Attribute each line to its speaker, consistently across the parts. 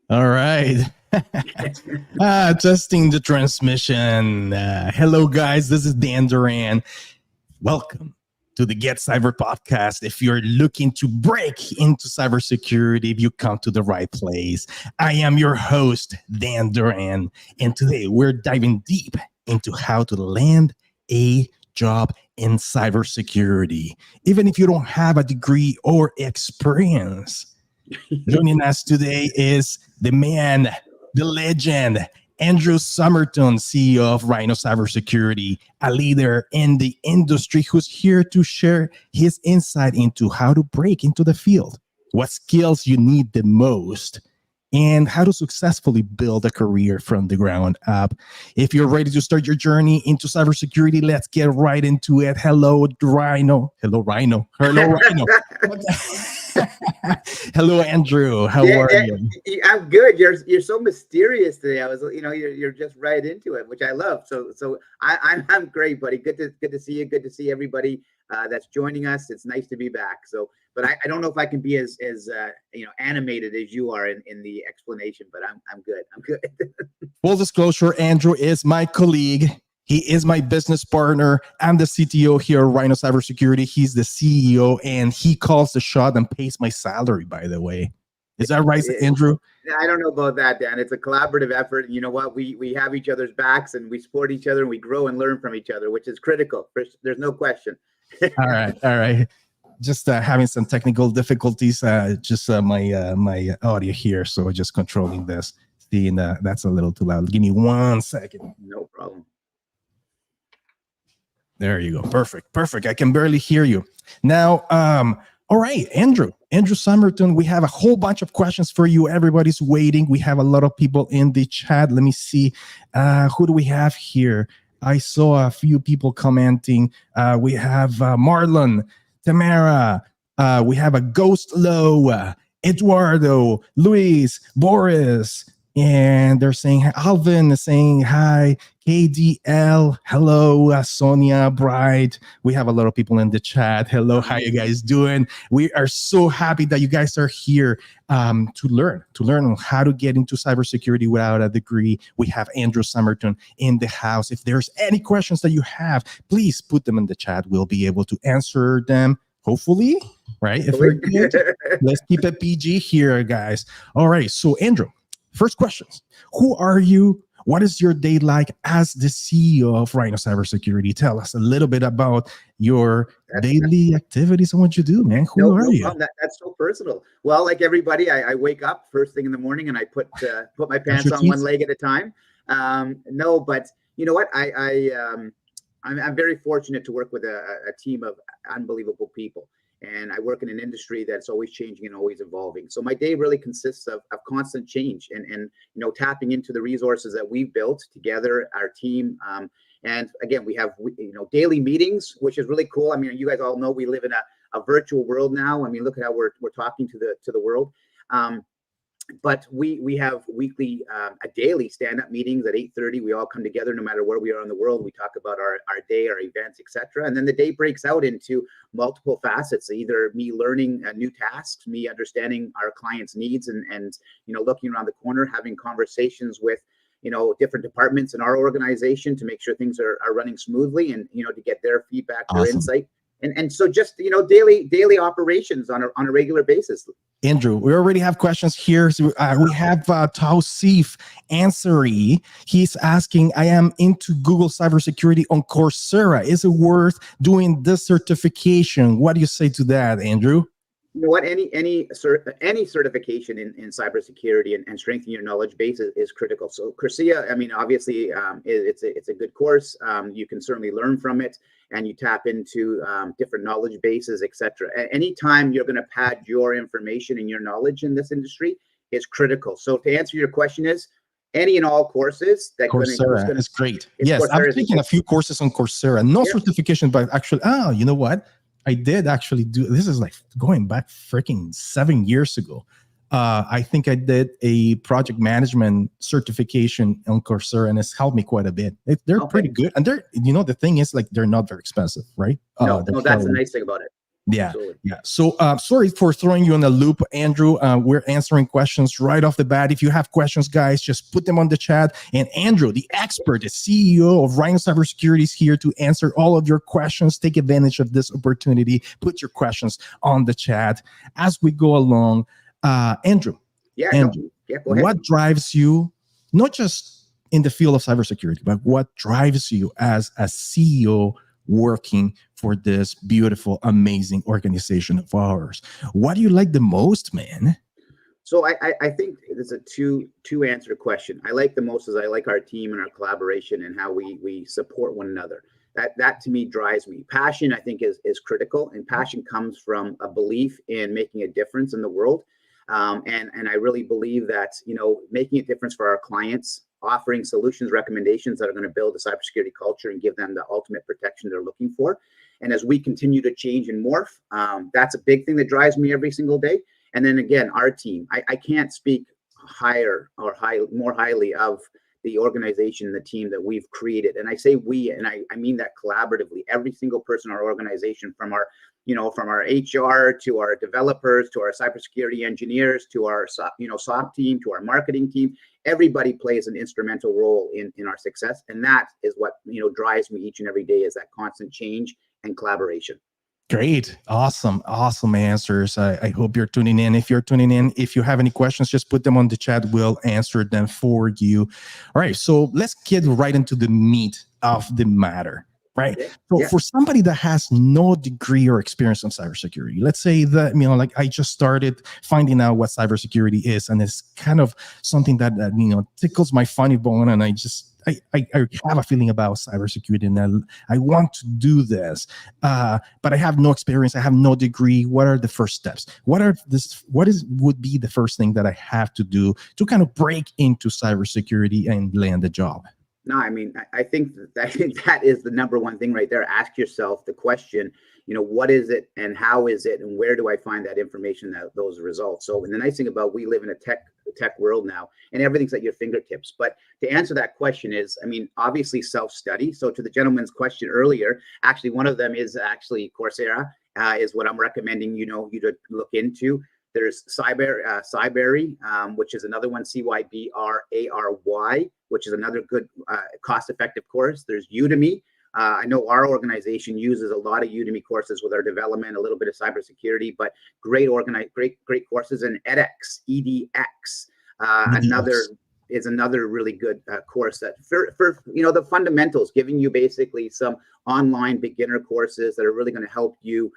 Speaker 1: All right. Testing the transmission. Hello, guys. This is Dan Duran. Welcome to the Get Cyber podcast. If you're looking to break into cybersecurity, you come to the right place. I am your host, Dan Duran. And today we're diving deep into how to land a job in cybersecurity, even if you don't have a degree or experience. Joining us today is the man, the legend, Andrew Summerton, CEO of Rhyno Cybersecurity, a leader in the industry who's here to share his insight into how to break into the field, what skills you need the most, and how to successfully build a career from the ground up. If you're ready to start your journey into cybersecurity, let's get right into it. Hello, Rhyno. Hello, Rhyno. Hello, Rhyno. Hello, Andrew. How are you?
Speaker 2: I'm good. You're so mysterious today. I was, you're just right into it, which I love. So I'm great, buddy. Good to see you. Good to see everybody that's joining us. It's nice to be back. So, but I don't know if I can be as animated as you are in the explanation, but I'm good. I'm good.
Speaker 1: Full disclosure: Andrew is my colleague. He is my business partner. I'm the CTO here at Rhyno Cybersecurity. He's the CEO, and he calls the shot and pays my salary, by the way. Is that right, Andrew?
Speaker 2: I don't know about that, Dan. It's a collaborative effort. And you know what? We have each other's backs, and we support each other, and we grow and learn from each other, which is critical. There's no question.
Speaker 1: All right. Just having some technical difficulties. My audio here, so just controlling this. See, that's a little too loud. Give me 1 second.
Speaker 2: No problem.
Speaker 1: There you go. Perfect. I can barely hear you. Now, all right, Andrew Summerton, we have a whole bunch of questions for you. Everybody's waiting. We have a lot of people in the chat. Let me see. Who do we have here? I saw a few people commenting. We have Marlon, Tamara. We have a Ghost Low, Eduardo, Luis, Boris. And they're saying, Alvin is saying hi, KDL, hello, Sonia, Bright. We have a lot of people in the chat. Hello, how you guys doing? We are so happy that you guys are here to learn on how to get into cybersecurity without a degree. We have Andrew Summerton in the house. If there's any questions that you have, please put them in the chat. We'll be able to answer them. Hopefully, right? If we're good, let's keep it PG here, guys. All right, so Andrew. First questions. Who are you? What is your day like as the CEO of Rhyno Cybersecurity? Tell us a little bit about your daily activities and what you do, man. Who are you?
Speaker 2: That's so personal. Well, like everybody, I wake up first thing in the morning and I put my pants on one leg at a time. No, but you know what? I'm very fortunate to work with a team of unbelievable people. And I work in an industry that's always changing and always evolving. So my day really consists of constant change and tapping into the resources that we've built together, our team. And again, we have daily meetings, which is really cool. I mean, you guys all know we live in a virtual world now. I mean, look at how we're talking to the world. But we have weekly, daily stand-up meetings at 8:30. We all come together, no matter where we are in the world. We talk about our day, our events, etc. And then the day breaks out into multiple facets. Either me learning new tasks, me understanding our clients' needs, and looking around the corner, having conversations with different departments in our organization to make sure things are running smoothly, and to get their feedback, their insight. And so just, daily operations on a regular basis.
Speaker 1: Andrew, we already have questions here. So, we have Tausif Ansari. He's asking, I am into Google cybersecurity on Coursera. Is it worth doing this certification? What do you say to that, Andrew?
Speaker 2: You know what? Any certification in cybersecurity and strengthening your knowledge base is critical. So Coursera, I mean, obviously, it's a good course. You can certainly learn from it, and you tap into different knowledge bases, etc. Anytime you're going to pad your information and your knowledge in this industry is critical. So to answer your question is, any and all courses that
Speaker 1: Coursera is great. Yes, I've taken a few courses on Coursera. No certification, but actually, you know what? I did actually do, this is like going back freaking 7 years ago. I think I did a project management certification on Coursera, and it's helped me quite a bit. They're pretty good. And the thing is, like, they're not very expensive, right?
Speaker 2: No, that's the nice thing about it.
Speaker 1: Yeah.
Speaker 2: Absolutely.
Speaker 1: Yeah. So sorry for throwing you in a loop, Andrew. We're answering questions right off the bat. If you have questions, guys, just put them on the chat. And Andrew, the expert, the CEO of Rhyno Cybersecurity, is here to answer all of your questions. Take advantage of this opportunity. Put your questions on the chat as we go along. Andrew,
Speaker 2: Yeah.
Speaker 1: Andrew,
Speaker 2: Yeah. Go ahead.
Speaker 1: what drives you, not just in the field of cybersecurity, but what drives you as a CEO working for this beautiful, amazing organization of ours? What do you like the most, man?
Speaker 2: So I think it's a two answer question. I like the most is I like our team and our collaboration and how we support one another. That to me drives me. Passion, I think, is critical, and passion comes from a belief in making a difference in the world. And I really believe that, making a difference for our clients, offering solutions, recommendations that are going to build a cybersecurity culture and give them the ultimate protection they're looking for. And as we continue to change and morph, that's a big thing that drives me every single day. And then again, our team, I can't speak more highly of the organization and the team that we've created. And I say we, and I mean that collaboratively. Every single person in our organization, from our HR to our developers, to our cybersecurity engineers, to our SOC team, to our marketing team, everybody plays an instrumental role in our success. And that is what drives me each and every day, is that constant change and collaboration.
Speaker 1: Great. Awesome answers. I hope you're tuning in. If you're tuning in, if you have any questions, just put them on the chat. We'll answer them for you. All right. So let's get right into the meat of the matter. Right.
Speaker 2: Yeah.
Speaker 1: So for somebody that has no degree or experience in cybersecurity, let's say that, like I just started finding out what cybersecurity is, and it's kind of something that tickles my funny bone, and I have a feeling about cybersecurity, and I want to do this, but I have no experience. I have no degree. What are the first steps? Would be the first thing that I have to do to kind of break into cybersecurity and land a job?
Speaker 2: No, I mean, I think that is the number one thing right there. Ask yourself the question, what is it and how is it and where do I find that information, those results? So, and the nice thing about, we live in a tech world now, and everything's at your fingertips. But to answer that question is, obviously self-study. So to the gentleman's question earlier, actually one of them is actually Coursera, is what I'm recommending you to look into. There's Cybery, which is another one, Cybary, which is another good cost-effective course. There's Udemy. I know our organization uses a lot of Udemy courses with our development, a little bit of cybersecurity, but great courses. And edX, another really good course that for the fundamentals, giving you basically some online beginner courses that are really going to help you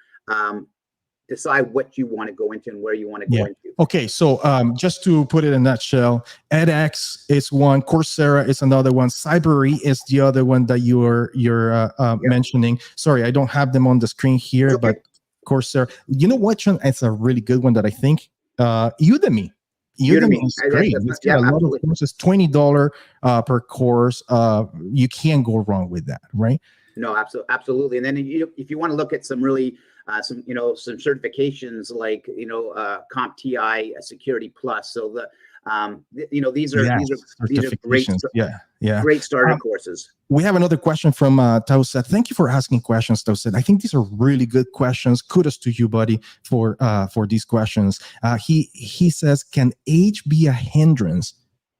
Speaker 2: decide what you want to go into and where you want to go into.
Speaker 1: Okay, so just to put it in a nutshell, edX is one, Coursera is another one, Cybery is the other one that you're mentioning. Sorry, I don't have them on the screen here, but Coursera. You know what, Sean? It's a really good one that I think. Udemy is great. It's got a lot of courses, $20 per course. You can't go wrong with that, right?
Speaker 2: No, absolutely. And then if you want to look at some really some certifications like CompTIA Security Plus. So these are great great starter courses.
Speaker 1: We have another question from Tausat. Thank you for asking questions, Tausat. I think these are really good questions. Kudos to you, buddy, for these questions. He says, can age be a hindrance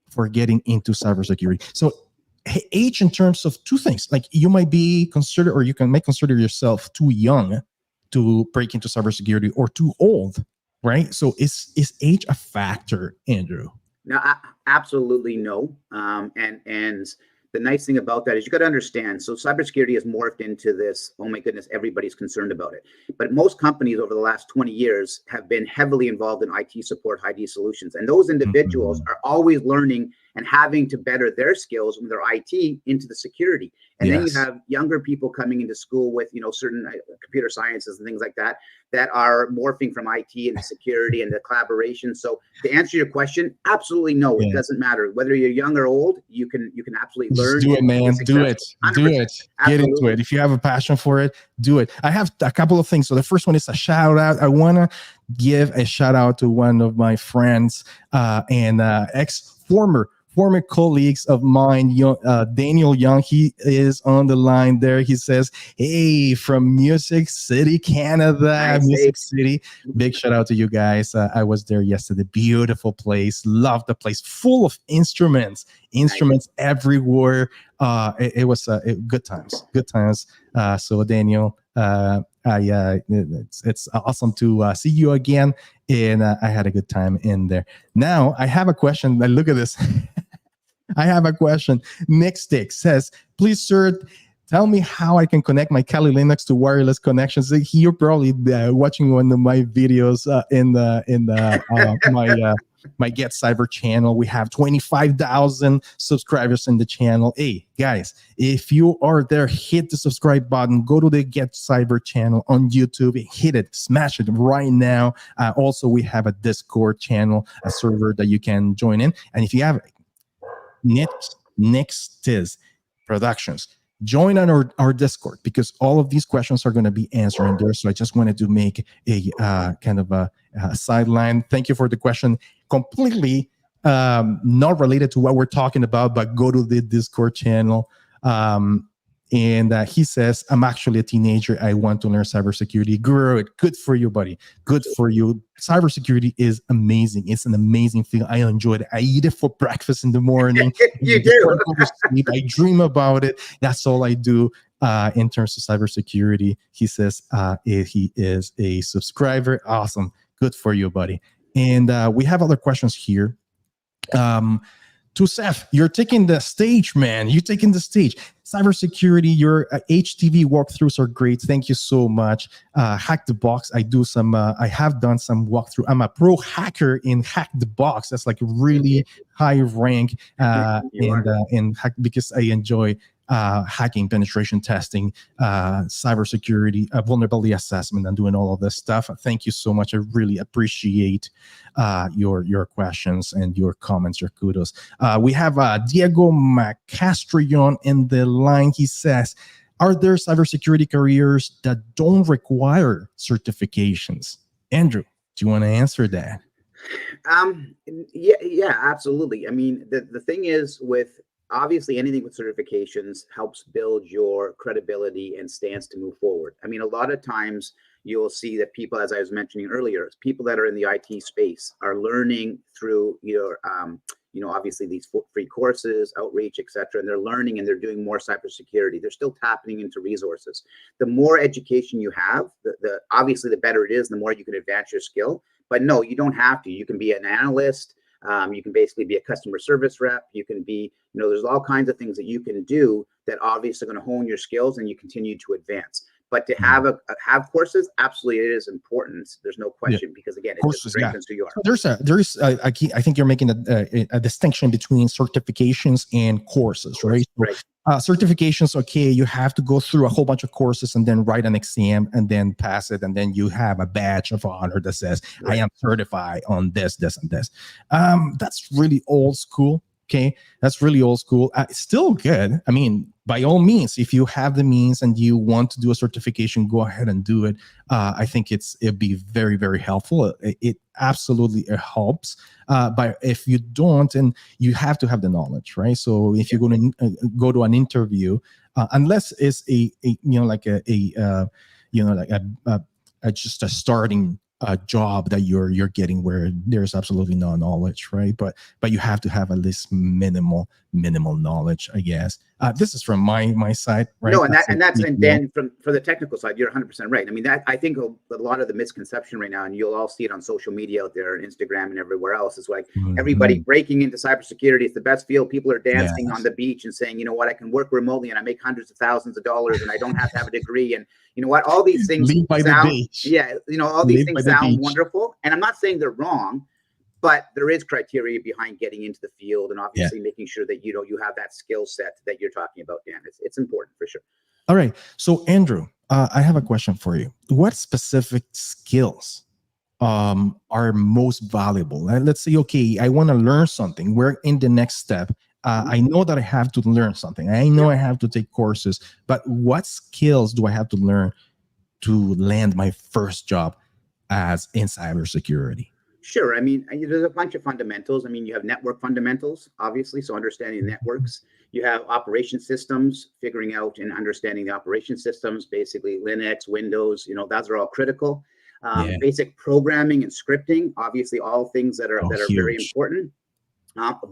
Speaker 1: for getting into cybersecurity? So age in terms of two things, like you might be considered, or you may consider yourself too young to break into cybersecurity, or too old, right? So is age a factor, Andrew?
Speaker 2: No, absolutely no. And the nice thing about that is you got to understand. So cybersecurity has morphed into this, oh my goodness, everybody's concerned about it. But most companies over the last 20 years have been heavily involved in IT support, ID solutions. And those individuals are always learning and having to better their skills with their IT into the security. And then you have younger people coming into school with, certain computer sciences and things like that are morphing from IT into security and the collaboration. So to answer your question, absolutely no. It doesn't matter whether you're young or old. You can absolutely learn.
Speaker 1: Just do it, man. Do it. Get into it. If you have a passion for it, do it. I have a couple of things. So the first one is a shout out. I want to give a shout out to one of my friends and former former colleagues of mine, Daniel Young. He is on the line there. He says, "Hey, from Music City, Canada,
Speaker 2: Nice.
Speaker 1: Music City. Big shout out to you guys. I was there yesterday. Beautiful place. Love the place. Full of instruments everywhere. It was good times. Good times. So Daniel, it's awesome to see you again, and I had a good time in there. Now I have a question. Look at this. I have a question. Nick Stick says, "Please, sir, tell me how I can connect my Kali Linux to wireless connections." You're probably watching one of my videos in my Get Cyber channel. We have 25,000 subscribers in the channel. Hey, guys, if you are there, hit the subscribe button. Go to the Get Cyber channel on YouTube. Hit it, smash it right now. Also, we have a Discord channel, a server that you can join in. And if you have Next is Productions, join on our Discord, because all of these questions are going to be answered in there. So I just wanted to make a kind of a sideline. Thank you for the question. Completely not related to what we're talking about, but go to the Discord channel. And he says, "I'm actually a teenager. I want to learn cybersecurity." Good for you, buddy. Good for you. Cybersecurity is amazing. It's an amazing thing. I enjoy it. I eat it for breakfast in the morning.
Speaker 2: You do.
Speaker 1: I dream about it. That's all I do in terms of cybersecurity. He says he is a subscriber. Awesome. Good for you, buddy. And we have other questions here. To Seth, you're taking the stage, man. You're taking the stage. Cybersecurity, your HTV walkthroughs are great. Thank you so much. Hack the Box. I have done some walkthrough. I'm a pro hacker in Hack the Box. That's like really high rank in hack, because I enjoy hacking, penetration testing, cybersecurity, vulnerability assessment, and doing all of this stuff. Thank you so much. I really appreciate your questions and your comments, your kudos. We have Diego Macastrion in the line. He says, "Are there cybersecurity careers that don't require certifications?" Andrew, do you want to answer that?
Speaker 2: Yeah, absolutely. I mean, the thing is, with obviously anything with certifications helps build your credibility and stance to move forward. I mean, a lot of times you'll see that people, as I was mentioning earlier, people that are in the IT space are learning through your, obviously these free courses, outreach, etc. And they're learning and they're doing more cybersecurity. They're still tapping into resources. The more education you have, the obviously the better it is, the more you can advance your skill. But no, you don't have to. You can be an analyst. You can basically be a customer service rep. You can be, there's all kinds of things that you can do that obviously are going to hone your skills and you continue to advance. But to have courses, absolutely, it is important. There's no question, because again, it just strengthens who you are.
Speaker 1: I think you're making a distinction between certifications and courses, right?
Speaker 2: Right.
Speaker 1: Certifications, okay, you have to go through a whole bunch of courses and then write an exam and then pass it, and then you have a badge of honor that says, "I am certified on this, this, and this." That's really old school. Okay, that's really old school. It's still good. I mean, by all means, if you have the means and you want to do a certification, go ahead and do it. I think it'd be very, very helpful. It absolutely helps. But if you don't, and you have to have the knowledge, right? So if you're going to go to an interview, unless it's just a starting job that you're getting where there's absolutely no knowledge, right? But you have to have at least minimal knowledge, I guess. This is from my side, right?
Speaker 2: No, and then for the technical side, you're 100% right. I mean, that I think a lot of the misconception right now, and you'll all see it on social media out there, Instagram and everywhere else, is like everybody breaking into cybersecurity. It's the best field. People are dancing on the beach and saying, you know what, I can work remotely and I make hundreds of thousands of dollars and I don't have to have a degree. And you know what, all these things sound, all these things sound wonderful. And I'm not saying they're wrong, but there is criteria behind getting into the field, and obviously making sure that you have that skill set that you're talking about, Dan. It's important for sure.
Speaker 1: All right. So Andrew, I have a question for you. What specific skills are most valuable? Let's say, okay, I want to learn something. We're in the next step. I know that I have to learn something. I know I have to take courses, but what skills do I have to learn to land my first job as in cybersecurity?
Speaker 2: Sure. I mean, there's a bunch of fundamentals. I mean, you have network fundamentals, obviously, so understanding networks. You have operation systems, figuring out and understanding the operation systems, basically Linux, Windows, those are all critical.
Speaker 1: Yeah.
Speaker 2: Basic programming and scripting, obviously, all things that are very
Speaker 1: Huge.
Speaker 2: important.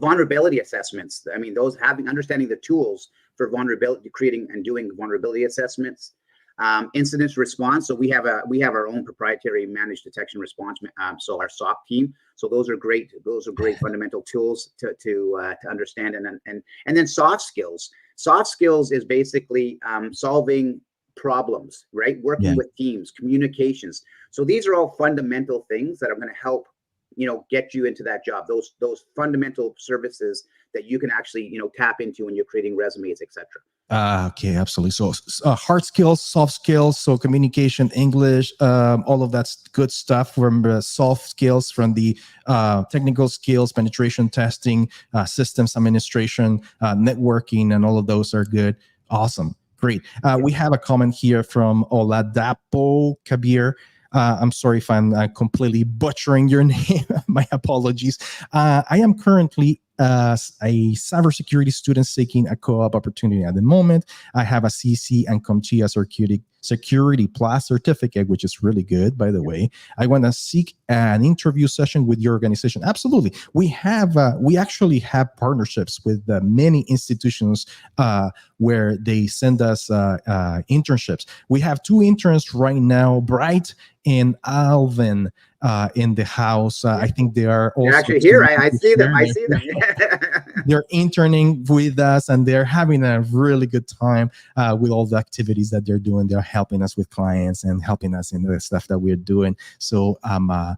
Speaker 2: Vulnerability assessments. I mean, understanding the tools for vulnerability, creating and doing vulnerability assessments. Incident response. So we have our own proprietary managed detection response. So our SOC team. So those are great. Those are great fundamental tools to understand. And then soft skills. Soft skills is basically solving problems, right? Working with teams, communications. So these are all fundamental things that are going to help get you into that job. Those fundamental services that you can actually tap into when you're creating resumes, etc.
Speaker 1: Okay, absolutely. So hard skills, soft skills, so communication, English, all of that's good stuff. From the soft skills, from the technical skills, penetration testing, systems administration, networking, and all of those are good. Awesome. Great. We have a comment here from Oladapo Kabir. I'm sorry if I'm completely butchering your name. My apologies. I am currently a cybersecurity student seeking a co-op opportunity at the moment. I have a CC and CompTIA Security Plus certificate, which is really good, by the way. I want to seek an interview session with your organization. Absolutely. We actually have partnerships with many institutions where they send us internships. We have 2 interns right now, Bright and Alvin, in the house. I think they are also
Speaker 2: actually here. I see them. I see them.
Speaker 1: They're interning with us, and they're having a really good time with all the activities that they're doing. They're helping us with clients and helping us in the stuff that we're doing. So, yeah.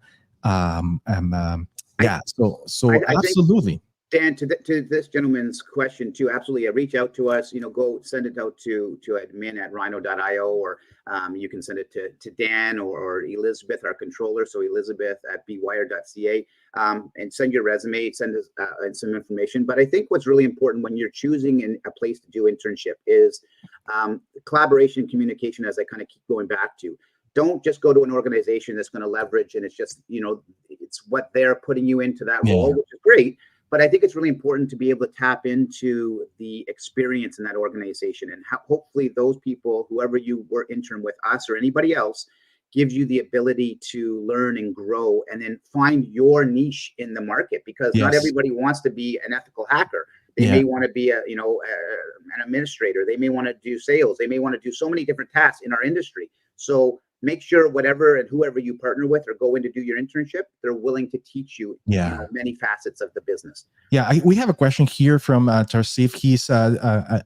Speaker 1: So
Speaker 2: I
Speaker 1: absolutely.
Speaker 2: Dan, to this gentleman's question too, absolutely. Reach out to us. Go send it out to admin at rhyno.io, or you can send it to Dan or Elizabeth, our controller. So Elizabeth at bwire.ca, and send your resume, send us some information. But I think what's really important when you're choosing a place to do internship is collaboration, communication, as I kind of keep going back to. Don't just go to an organization that's going to leverage, and it's just, it's what they're putting you into that role, which is great. But I think it's really important to be able to tap into the experience in that organization, and hopefully those people, whoever you were intern with, us or anybody else, gives you the ability to learn and grow, and then find your niche in the market, because not everybody wants to be an ethical hacker. They may want to be an administrator. They may want to do sales. They may want to do so many different tasks in our industry. So make sure whatever and whoever you partner with or go in to do your internship, they're willing to teach you, many facets of the business.
Speaker 1: Yeah, we have a question here from Tarsif. He's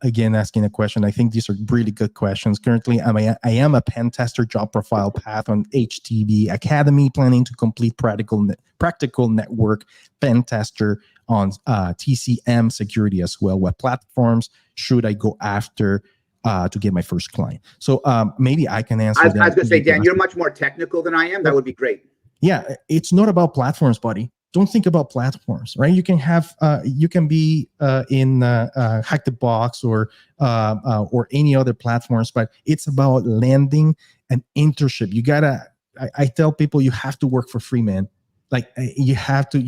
Speaker 1: again asking a question. I think these are really good questions. Currently, I am a pen tester, job profile path on HTB Academy, planning to complete practical network pen tester on TCM security as well. What platforms should I go after to get my first client? So maybe I can answer that.
Speaker 2: I was going to say, Dan, you're much more technical than I am. That would be great.
Speaker 1: Yeah, it's not about platforms, buddy. Don't think about platforms, right? You can have, you can be in Hack the Box or any other platforms, but it's about landing an internship. You gotta. I tell people you have to work for free, man. Like you have to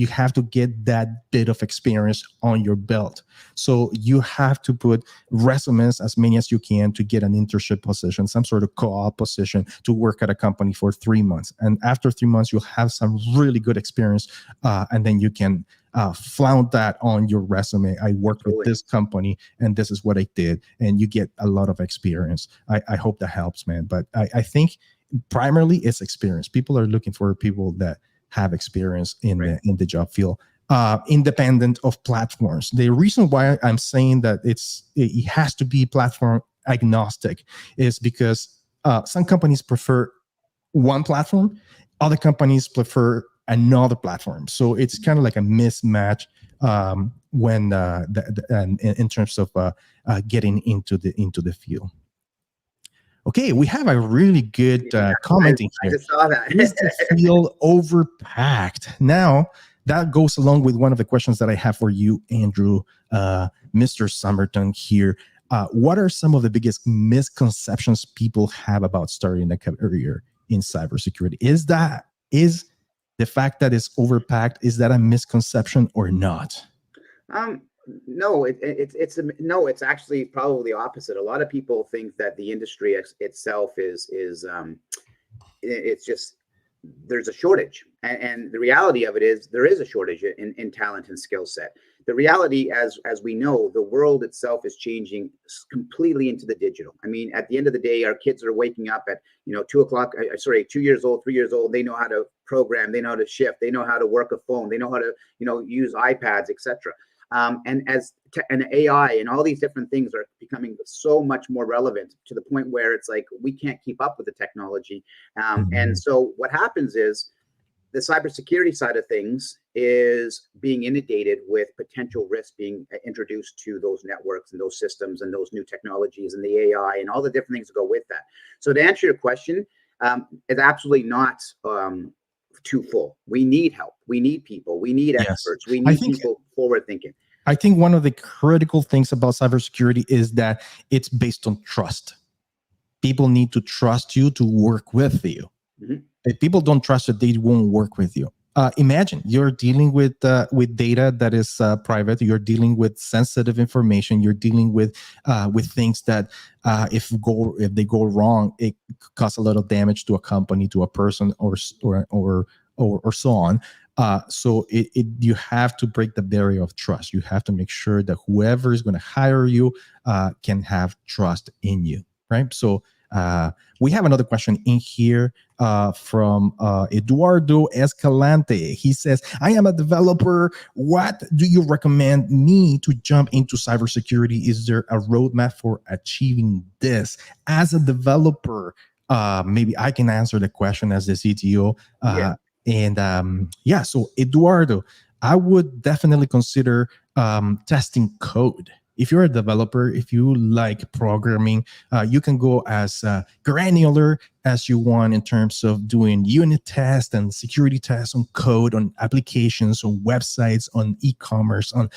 Speaker 1: get that bit of experience on your belt. So you have to put resumes as many as you can to get an internship position, some sort of co-op position to work at a company for 3 months. And after 3 months, you'll have some really good experience. And then you can flaunt that on your resume. I worked with this company and this is what I did. And you get a lot of experience. I hope that helps, man. But I think primarily it's experience. People are looking for people that have experience in the job field, independent of platforms. The reason why I'm saying that it has to be platform agnostic is because some companies prefer one platform, other companies prefer another platform. So it's kind of like a mismatch when in terms of getting into the field. Okay, we have a really good commenting here.
Speaker 2: I just saw that.
Speaker 1: Is the field overpacked? Now, that goes along with one of the questions that I have for you, Andrew, Mr. Summerton here. What are some of the biggest misconceptions people have about starting a career in cybersecurity? Is The fact that it's overpacked, is that a misconception or not?
Speaker 2: Um, no, no. It's actually probably the opposite. A lot of people think that the industry itself it's just there's a shortage, and the reality of it is there is a shortage in talent and skill set. The reality, as we know, the world itself is changing completely into the digital. I mean, at the end of the day, our kids are waking up at 2 o'clock. Sorry, 2 years old, 3 years old. They know how to program. They know how to shift. They know how to work a phone. They know how to use iPads, etc. And AI and all these different things are becoming so much more relevant to the point where it's like we can't keep up with the technology. And so what happens is the cybersecurity side of things is being inundated with potential risks being introduced to those networks and those systems and those new technologies and the AI and all the different things that go with that. So to answer your question, it's absolutely not too full. We need help. We need people. We need experts. We need people forward thinking.
Speaker 1: I think one of the critical things about cybersecurity is that it's based on trust. People need to trust you to work with you. Mm-hmm. If people don't trust you, they won't work with you. Imagine you're dealing with data that is private. You're dealing with sensitive information. You're dealing with things that if they go wrong, it could cause a lot of damage to a company, to a person, or so on. So you have to break the barrier of trust. You have to make sure that whoever is going to hire you can have trust in you, right? So we have another question in here from Eduardo Escalante. He says, I am a developer. What do you recommend me to jump into cybersecurity? Is there a roadmap for achieving this? As a developer, maybe I can answer the question as the CTO. And so Eduardo, I would definitely consider testing code. If you're a developer, if you like programming, you can go as granular as you want in terms of doing unit tests and security tests on code, on applications, on websites, on e-commerce, on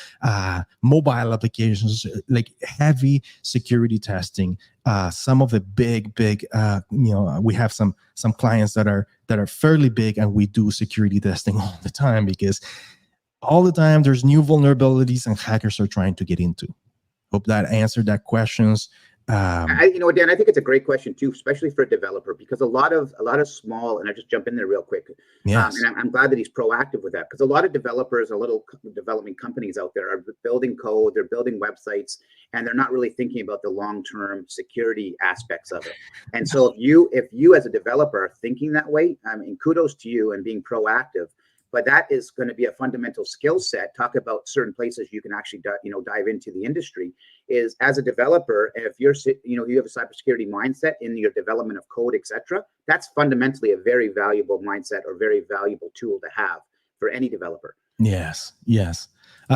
Speaker 1: mobile applications, like heavy security testing. Some of the big, we have some clients that are fairly big, and we do security testing all the time because all the time there's new vulnerabilities and hackers are trying to get into. Hope that answered that questions.
Speaker 2: Dan, I think it's a great question too, especially for a developer, because a lot of small, and I just jump in there real quick. Yes. And I'm glad that he's proactive with that, because a lot of developers, a little development companies out there are building code, they're building websites, and they're not really thinking about the long-term security aspects of it. And so if you as a developer are thinking that way, I mean, kudos to you and being proactive. But that is going to be a fundamental skill set. Talk about certain places you can actually dive into the industry. Is as a developer, if you have a cybersecurity mindset in your development of code, etc., that's fundamentally a very valuable mindset or very valuable tool to have for any developer.
Speaker 1: Yes.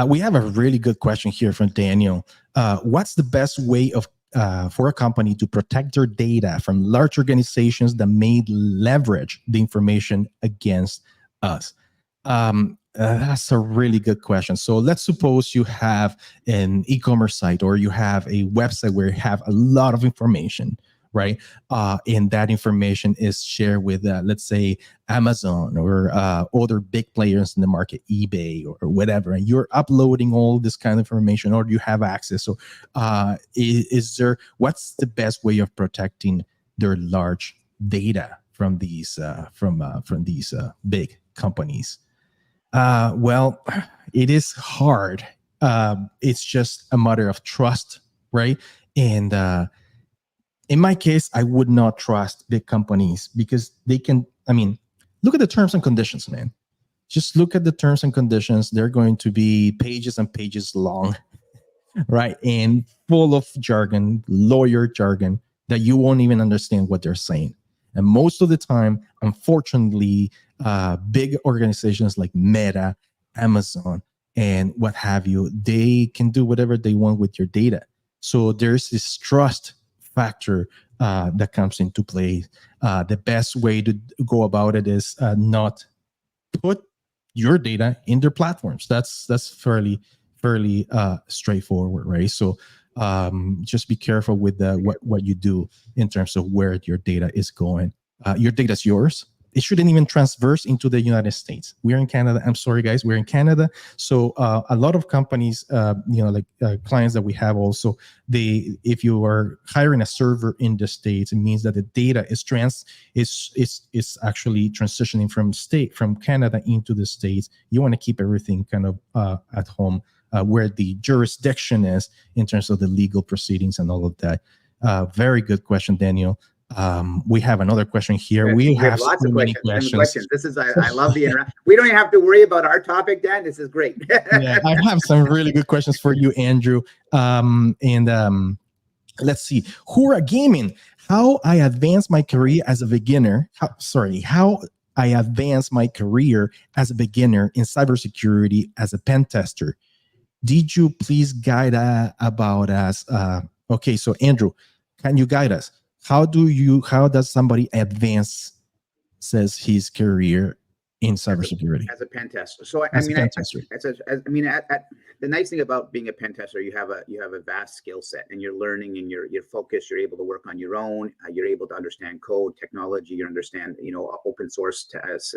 Speaker 1: We have a really good question here from Daniel. What's the best way for a company to protect their data from large organizations that may leverage the information against us? That's a really good question. So let's suppose you have an e-commerce site, or you have a website where you have a lot of information, right? And that information is shared with, let's say, Amazon or other big players in the market, eBay or whatever, and you're uploading all this kind of information, or you have access. So what's the best way of protecting their large data from these big companies? Well, it is hard. It's just a matter of trust, right? And in my case, I would not trust big companies because they can, look at the terms and conditions, man. Just look at the terms and conditions. They're going to be pages and pages long, right? And full of jargon, lawyer jargon, that you won't even understand what they're saying. And most of the time, unfortunately, big organizations like Meta, Amazon, and what have you, they can do whatever they want with your data. So there's this trust factor that comes into play. The best way to go about it is not put your data in their platforms. That's fairly straightforward, right? So just be careful with what you do in terms of where your data is going. Your data is yours. it shouldn't even transverse into the United States. We're in Canada. I'm sorry, guys. We're in Canada. So a lot of companies, clients that we have also, if you are hiring a server in the States, it means that the data is actually transitioning from Canada into the States. You want to keep everything kind of at home, where the jurisdiction is in terms of the legal proceedings and all of that. Very good question, Daniel. We have another question here. We have
Speaker 2: lots
Speaker 1: so
Speaker 2: of
Speaker 1: many
Speaker 2: questions. This is, I love the interaction. We don't even have to worry about our topic, Dan. This is great.
Speaker 1: Yeah, I have some really good questions for you, Andrew. Let's see. Hura Gaming. How I advanced my career as a beginner. How I advanced my career as a beginner in cybersecurity as a pen tester. Did you please guide about us? Okay, so Andrew, can you guide us? How does somebody advance his career in cybersecurity
Speaker 2: as a pen tester? So the nice thing about being a pen tester, you have a vast skill set, and you're learning, and you're focused. You're able to work on your own. You're able to understand code, technology. You understand, open source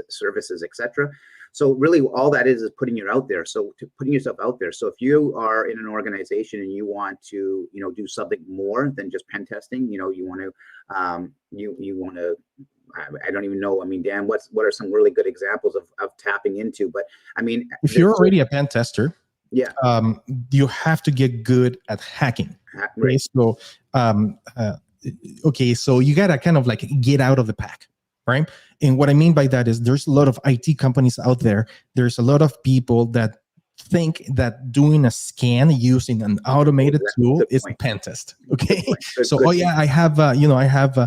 Speaker 2: services, etc. So really, all that is putting you out there. So putting yourself out there. So if you are in an organization and you want to, do something more than just pen testing, you want to. I don't even know. I mean, Dan, what are some really good examples of tapping into? But I mean,
Speaker 1: if you're already a pen tester,
Speaker 2: yeah,
Speaker 1: you have to get good at hacking.
Speaker 2: Right.
Speaker 1: So, so you gotta kind of like get out of the pack, right? And what I mean by that is there's a lot of IT companies out there. There's a lot of people that think that doing a scan using an automated tool is a pen test. Okay. So, I have, I have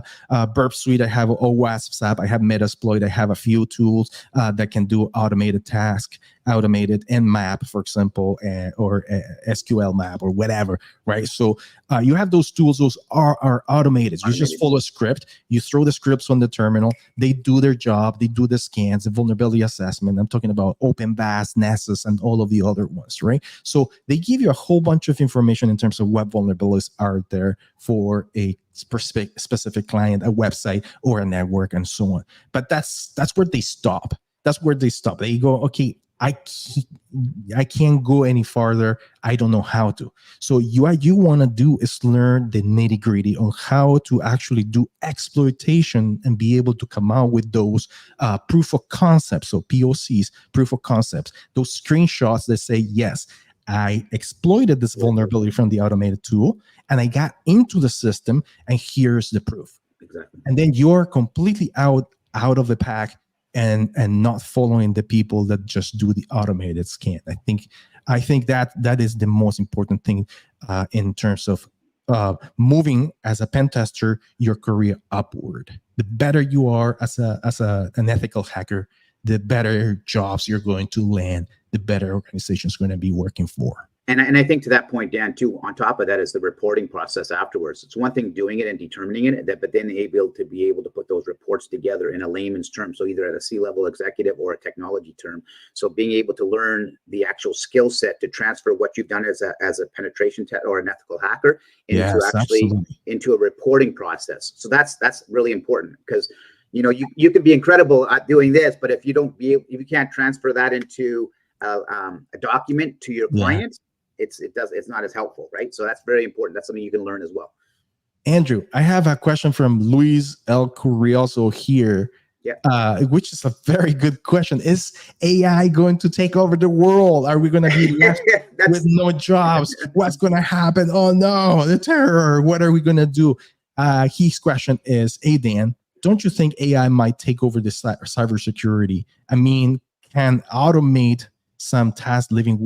Speaker 1: Burp Suite, I have OWASP app, I have Metasploit, I have a few tools that can do automated task, automated Nmap, for example, or SQL map or whatever, right? So you have those tools, those are automated. You just follow a script, you throw the scripts on the terminal, they do their job, they do the scans, the vulnerability assessment. I'm talking about OpenBAS, Nessus, and all of the other ones, right? So they give you a whole bunch of information in terms of what vulnerabilities are there for a specific client, a website, or a network, and so on. But that's where they stop. That's where they stop. They go, okay, I can't go any farther. I don't know how to. So what you want to do is learn the nitty gritty on how to actually do exploitation and be able to come out with those proof of concepts. So POCs, proof of concepts, those screenshots that say, yes, I exploited this vulnerability from the automated tool and I got into the system, and here's the proof.
Speaker 2: Exactly.
Speaker 1: And then you're completely out of the pack and not following the people that just do the automated scan. I think that is the most important thing in terms of moving as a pen tester your career upward. The better you are as an ethical hacker, the better jobs you're going to land, the better organizations going to be working for.
Speaker 2: And I think to that point, Dan, too, on top of that is the reporting process afterwards. It's one thing doing it and determining it, but then be able to put those reports together in a layman's term, so either at a C-level executive or a technology term. So being able to learn the actual skill set to transfer what you've done as a penetration test or an ethical hacker into a reporting process. So that's really important, because you can be incredible at doing this, but if you can't transfer that into a document to your client, it's not as helpful, right? So that's very important. That's something you can learn as well.
Speaker 1: Andrew, I have a question from Luis El Curioso here, which is a very good question. Is AI going to take over the world? Are we going to be left with no jobs? What's going to happen? Oh no, the terror. What are we going to do? His question is, hey Dan, don't you think AI might take over the cybersecurity? I mean, can automate some tasks, leaving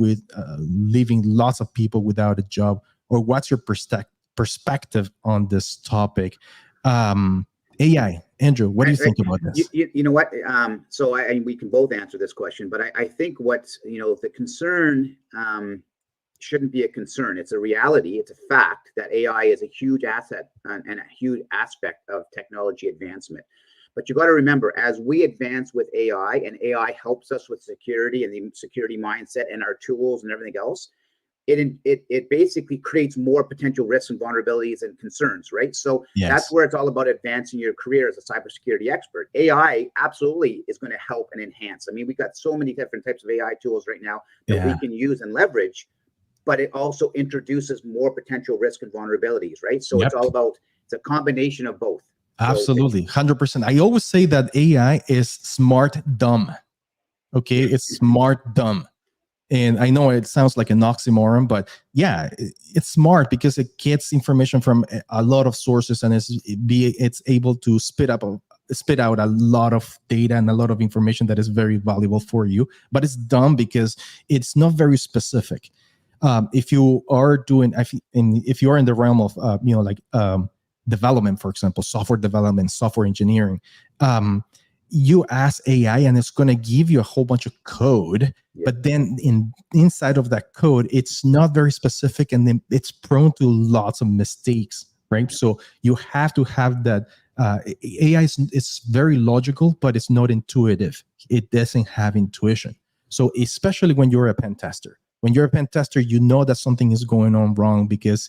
Speaker 1: lots of people without a job? Or what's your perspective on this topic? AI, Andrew, what do you think about this?
Speaker 2: You know what? So we can both answer this question, but I think the concern shouldn't be a concern. It's a reality. It's a fact that AI is a huge asset and a huge aspect of technology advancement. But you got to remember, as we advance with AI, and AI helps us with security and the security mindset and our tools and everything else, it basically creates more potential risks and vulnerabilities and concerns, right? So that's where it's all about advancing your career as a cybersecurity expert. AI absolutely is going to help and enhance. I mean, we've got so many different types of AI tools right now that we can use and leverage, but it also introduces more potential risk and vulnerabilities, right? So it's all about, it's a combination of both.
Speaker 1: Absolutely, 100%. I always say that AI is smart dumb. Okay, it's smart dumb. And I know it sounds like an oxymoron, but yeah, it's smart because it gets information from a lot of sources, and it's able to spit out a lot of data and a lot of information that is very valuable for you. But it's dumb because it's not very specific. If you are doing, if you are in the realm of development, for example, software development, software engineering, you ask AI and it's going to give you a whole bunch of code, but then inside of that code, it's not very specific, and then it's prone to lots of mistakes, right? So you have to have that. AI is very logical, but it's not intuitive. It doesn't have intuition. So especially when you're a pen tester. When you're a pen tester, you know that something is going on wrong because,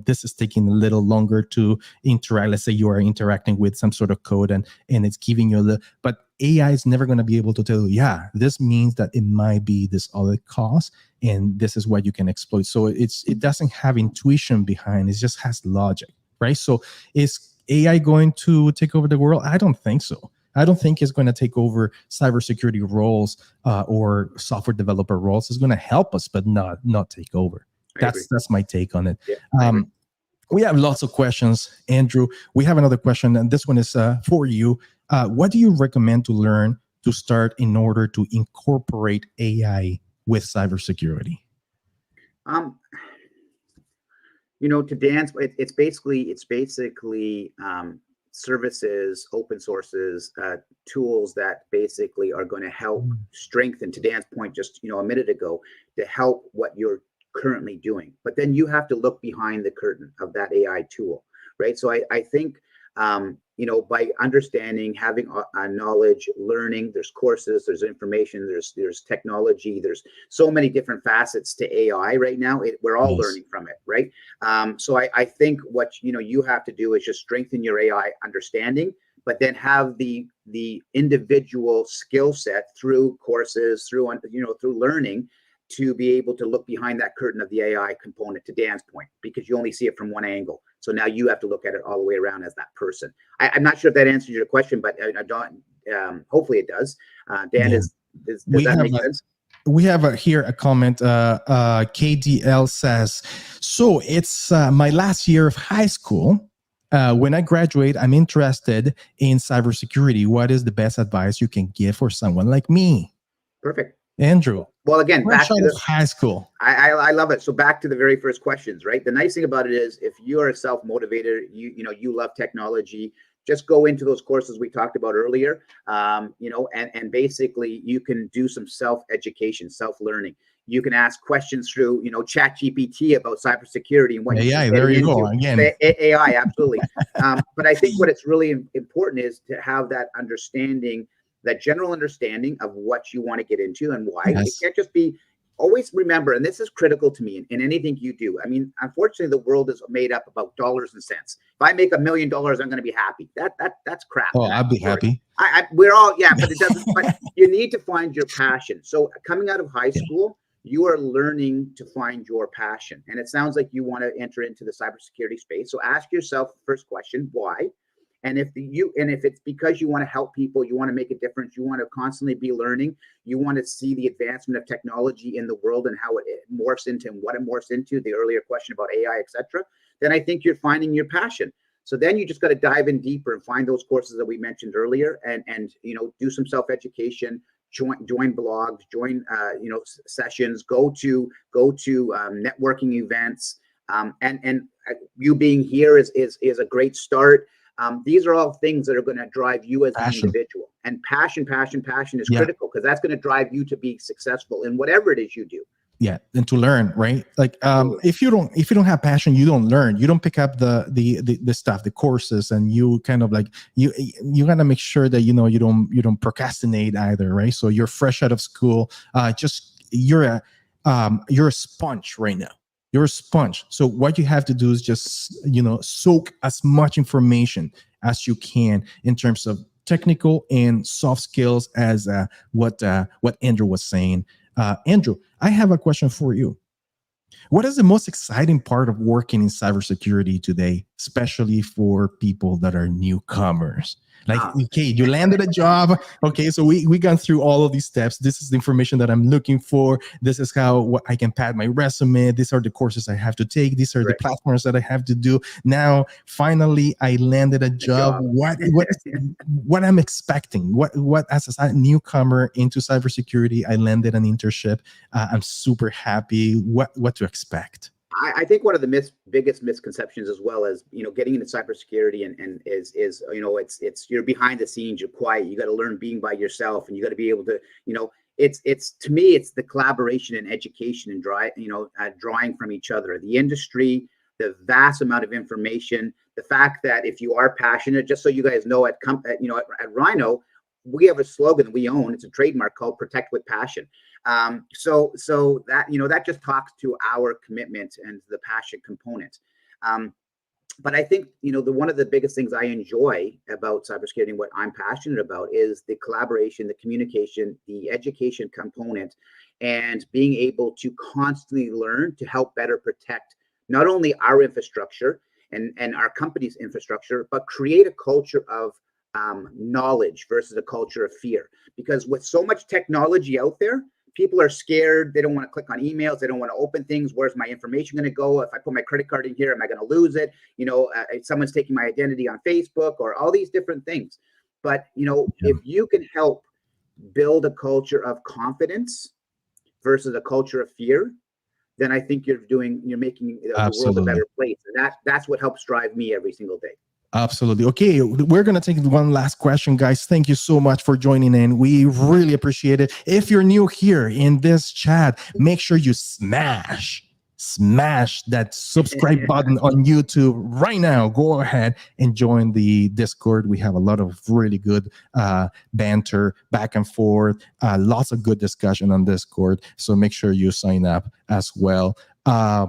Speaker 1: this is taking a little longer to interact. Let's say you are interacting with some sort of code and it's giving you but AI is never going to be able to tell you, yeah, this means that it might be this other cause and this is what you can exploit. So it doesn't have intuition behind, it just has logic, right? So is AI going to take over the world? I don't think so. I don't think it's going to take over cybersecurity roles or software developer roles. It's going to help us, but not take over. That's my take on it. Yeah, we have lots of questions, Andrew. We have another question, and this one is for you. What do you recommend to learn to start in order to incorporate AI with cybersecurity?
Speaker 2: To Dan's, it's basically services, open sources, tools that basically are going to help strengthen, to Dan's point just a minute ago, to help what you're currently doing. But then you have to look behind the curtain of that AI tool, right? So I think by understanding, having a knowledge, learning, there's courses, there's information, there's technology, there's so many different facets to AI right now. We're all learning from it, right? So I think what you have to do is just strengthen your AI understanding, but then have the individual skill set through courses, through learning, to be able to look behind that curtain of the AI component, to Dan's point, because you only see it from one angle. So now you have to look at it all the way around as that person. I'm not sure if that answers your question, but hopefully it does. Dan, does that make sense?
Speaker 1: We have here a comment. KDL says, so it's my last year of high school. When I graduate, I'm interested in cybersecurity. What is the best advice you can give for someone like me?
Speaker 2: Perfect.
Speaker 1: Andrew.
Speaker 2: Well, again, back to
Speaker 1: high school.
Speaker 2: I love it. So back to the very first questions, right? The nice thing about it is, if you are self-motivated, you love technology, just go into those courses we talked about earlier, and basically you can do some self-education, self-learning. You can ask questions through, ChatGPT about cybersecurity and what
Speaker 1: AI. There you go again.
Speaker 2: AI, absolutely. But I think what it's really important is to have that understanding, that general understanding of what you want to get into and why. It can't just be, always remember, and this is critical to me in anything you do. I mean, unfortunately, the world is made up about dollars and cents. If I make $1 million, I'm going to be happy. That's crap.
Speaker 1: Oh, I'd be happy.
Speaker 2: We're all, but it doesn't. But you need to find your passion. So coming out of high school, you are learning to find your passion. And it sounds like you want to enter into the cybersecurity space. So ask yourself the first question, why? And if it's because you want to help people, you want to make a difference, you want to constantly be learning, you want to see the advancement of technology in the world and how it morphs into and what it morphs into, the earlier question about AI, etc., then I think you're finding your passion. So then you just got to dive in deeper and find those courses that we mentioned earlier, and do some self-education, join blogs, join sessions, go to networking events, and you being here is a great start. These are all things that are going to drive you as an individual. And passion is critical, because that's going to drive you to be successful in whatever it is you do.
Speaker 1: Yeah, and to learn, right? Like, if you don't have passion, you don't learn. You don't pick up the stuff, the courses, and you kind of like you gotta make sure that you don't procrastinate either, right? So you're fresh out of school, you're a sponge right now. You're a sponge. So what you have to do is just, soak as much information as you can in terms of technical and soft skills as what Andrew was saying. Andrew, I have a question for you. What is the most exciting part of working in cybersecurity today, especially for people that are newcomers? Like, okay, you landed a job. Okay, so we gone through all of these steps. This is the information that I'm looking for. This is how I can pad my resume. These are the courses I have to take. These are the platforms that I have to do. Now, finally, I landed a job. What I'm expecting? What as a newcomer into cybersecurity, I landed an internship. I'm super happy. What to expect?
Speaker 2: I think one of the biggest misconceptions, as well as getting into cybersecurity, and is it's you're behind the scenes, you're quiet, you got to learn being by yourself, and you got to be able to it's to me it's the collaboration and education and drawing from each other, the industry, the vast amount of information, the fact that if you are passionate, just so you guys know, at Rhyno, we have a slogan we own. It's a trademark called "Protect with Passion." So that that just talks to our commitment and the passion component. But I think one of the biggest things I enjoy about cybersecurity and what I'm passionate about is the collaboration, the communication, the education component, and being able to constantly learn to help better protect not only our infrastructure and our company's infrastructure, but create a culture of knowledge versus a culture of fear. Because with so much technology out there, people are scared. They don't want to click on emails. They don't want to open things. Where's my information going to go? If I put my credit card in here, am I going to lose it? If someone's taking my identity on Facebook, or all these different things. But, if you can help build a culture of confidence versus a culture of fear, then I think you're making the world a better place. And that's what helps drive me every single day.
Speaker 1: Absolutely. Okay, we're going to take one last question, guys. Thank you so much for joining in. We really appreciate it. If you're new here in this chat, make sure you smash that subscribe button on YouTube right now. Go ahead and join the Discord. We have a lot of really good banter back and forth, lots of good discussion on Discord. So make sure you sign up as well.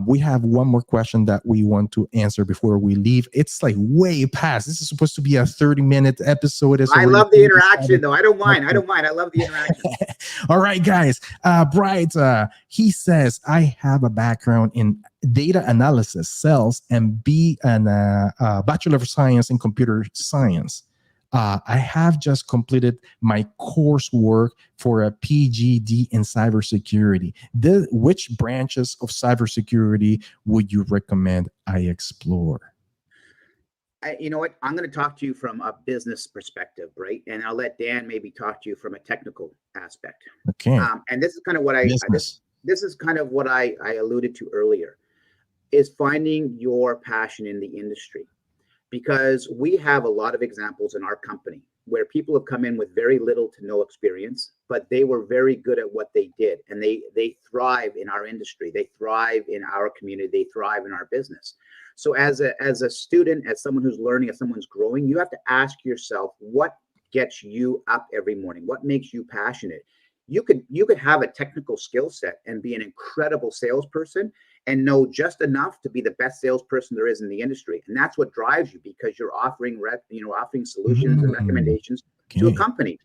Speaker 1: We have one more question that we want to answer before we leave. It's like way past. This is supposed to be a 30-minute episode.
Speaker 2: I love the interaction, though. I don't mind. I love the interaction.
Speaker 1: All right, guys. Bright, he says, I have a background in data analysis, sales, and a Bachelor of Science in Computer Science. I have just completed my coursework for a PGD in cybersecurity. Which branches of cybersecurity would you recommend I explore?
Speaker 2: You know what? I'm going to talk to you from a business perspective, right? And I'll let Dan maybe talk to you from a technical aspect.
Speaker 1: Okay.
Speaker 2: And this is kind of what this is kind of what I alluded to earlier, is finding your passion in the industry. Because we have a lot of examples in our company where people have come in with very little to no experience, but they were very good at what they did. And they thrive in our industry. They thrive in our community. They thrive in our business. So as a student, as someone who's learning, as someone who's growing, you have to ask yourself, what gets you up every morning? What makes you passionate? You could have a technical skill set and be an incredible salesperson and know just enough to be the best salesperson there is in the industry. And that's what drives you, because you're offering solutions and recommendations to a company.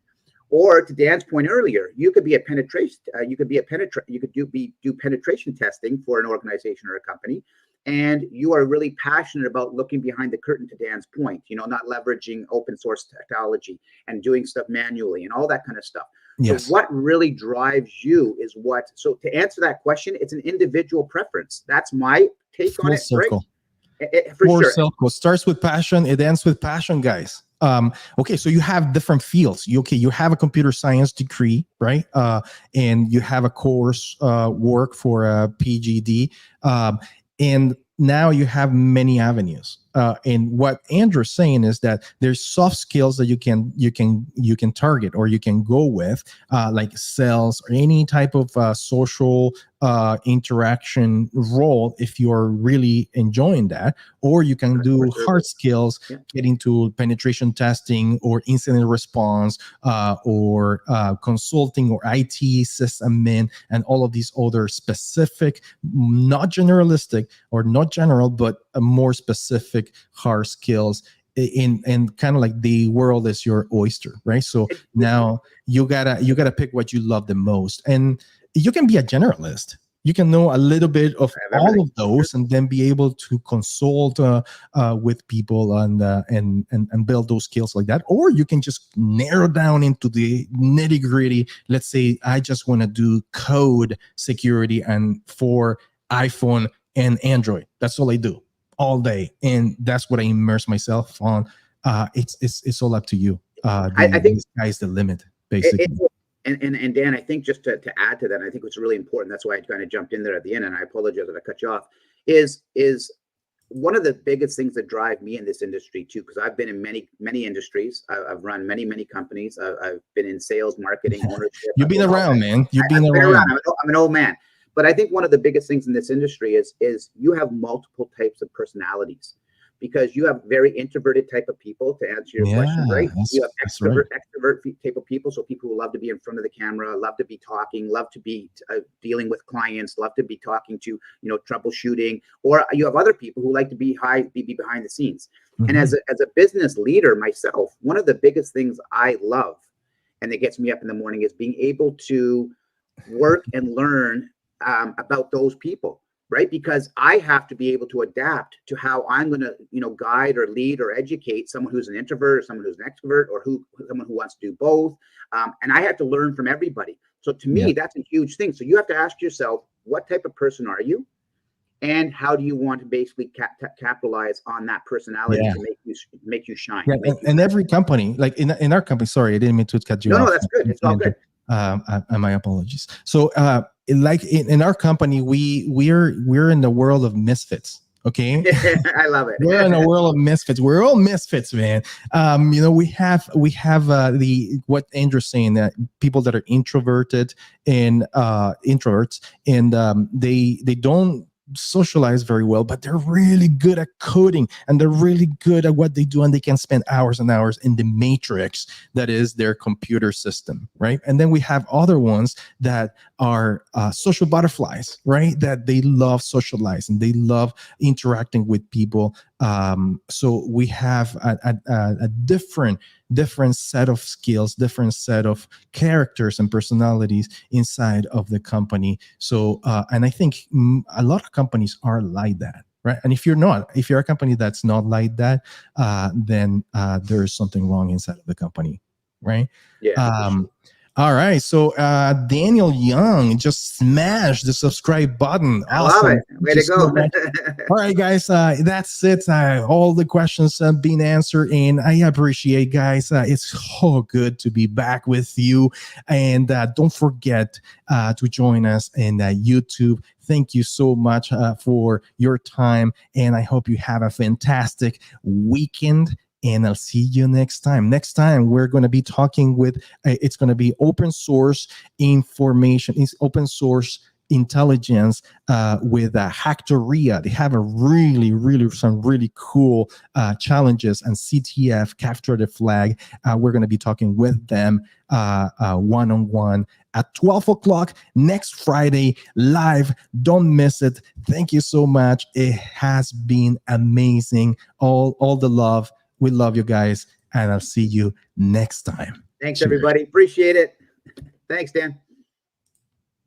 Speaker 2: Or to Dan's point earlier, you could be a penetration, do penetration testing for an organization or a company. And you are really passionate about looking behind the curtain, to Dan's point, not leveraging open source technology and doing stuff manually and all that kind of stuff. Yes. So what really drives you is so to answer that question, it's an individual preference. That's my take on it. Circle. Right? For sure.
Speaker 1: Circle starts with passion. It ends with passion, guys. Okay, so you have different fields. You have a computer science degree, right? And you have a course work for a PGD. And now you have many avenues. And what Andrew's saying is that there's soft skills that you can target or you can go with, like sales or any type of social interaction role if you're really enjoying that, or you can do hard skills, get into penetration testing or incident response, or consulting or IT sysadmin, and all of these other specific, not generalistic or not general, but more specific hard skills. And kind of like the world is your oyster, right? So now you gotta pick what you love the most, and you can be a generalist. You can know a little bit of all of those, and then be able to consult with people and build those skills like that. Or you can just narrow down into the nitty gritty. Let's say I just want to do code security and for iPhone and Android. That's all I do all day, and that's what I immerse myself on. It's all up to you. I think the sky's the limit, basically.
Speaker 2: And Dan, I think just to add to that, I think what's really important, that's why I kind of jumped in there at the end, and I apologize if I cut you off, is one of the biggest things that drive me in this industry too, because I've been in many industries. I've run many companies. I've been in sales, marketing, ownership.
Speaker 1: You've been around, man. You've been around.
Speaker 2: I'm an old man. But I think one of the biggest things in this industry is you have multiple types of personalities, because you have very introverted type of people, to answer your question, right? You have extrovert type of people, so people who love to be in front of the camera, love to be talking, love to be dealing with clients, love to be talking to, troubleshooting. Or you have other people who like to be behind the scenes. Mm-hmm. And as a business leader myself, one of the biggest things I love and that gets me up in the morning is being able to work and learn about those people, right? Because I have to be able to adapt to how I'm going to, guide or lead or educate someone who's an introvert or someone who's an extrovert, or someone who wants to do both. And I have to learn from everybody. So to me, that's a huge thing. So you have to ask yourself, what type of person are you? And how do you want to basically capitalize on that personality to make you shine?
Speaker 1: And every company, like in our company, sorry, I didn't mean to cut you off.
Speaker 2: No, that's good. It's all good.
Speaker 1: My apologies. So, like in our company, we're in the world of misfits. Okay,
Speaker 2: I love it.
Speaker 1: We're in a world of misfits. We're all misfits, man. We have the what Andrew's saying, that people that are introverted and introverts, and they don't socialize very well, but they're really good at coding, and they're really good at what they do, and they can spend hours and hours in the matrix that is their computer system, right? And then we have other ones that are social butterflies, right? That they love socializing, they love interacting with people. So we have a different set of skills, different set of characters and personalities inside of the company. So, and I think a lot of companies are like that, right? And if you're a company that's not like that, then there's something wrong inside of the company, right?
Speaker 2: Yeah.
Speaker 1: All right, so Daniel Young just smashed the subscribe button. Awesome.
Speaker 2: I love it. Way to go.
Speaker 1: All right, guys, that's it. All the questions have been answered, and I appreciate, guys. It's so good to be back with you. And don't forget to join us in YouTube. Thank you so much for your time, and I hope you have a fantastic weekend. And I'll see you next time. Next time, we're going to be talking with, it's going to be open source information, it's open source intelligence with Hacktoria. They have some really cool challenges, and CTF, Capture the Flag. We're going to be talking with them one-on-one at 12 o'clock next Friday, live. Don't miss it. Thank you so much. It has been amazing. All the love. We love you guys, and I'll see you next time.
Speaker 2: Thanks, everybody. Appreciate it. Thanks, Dan.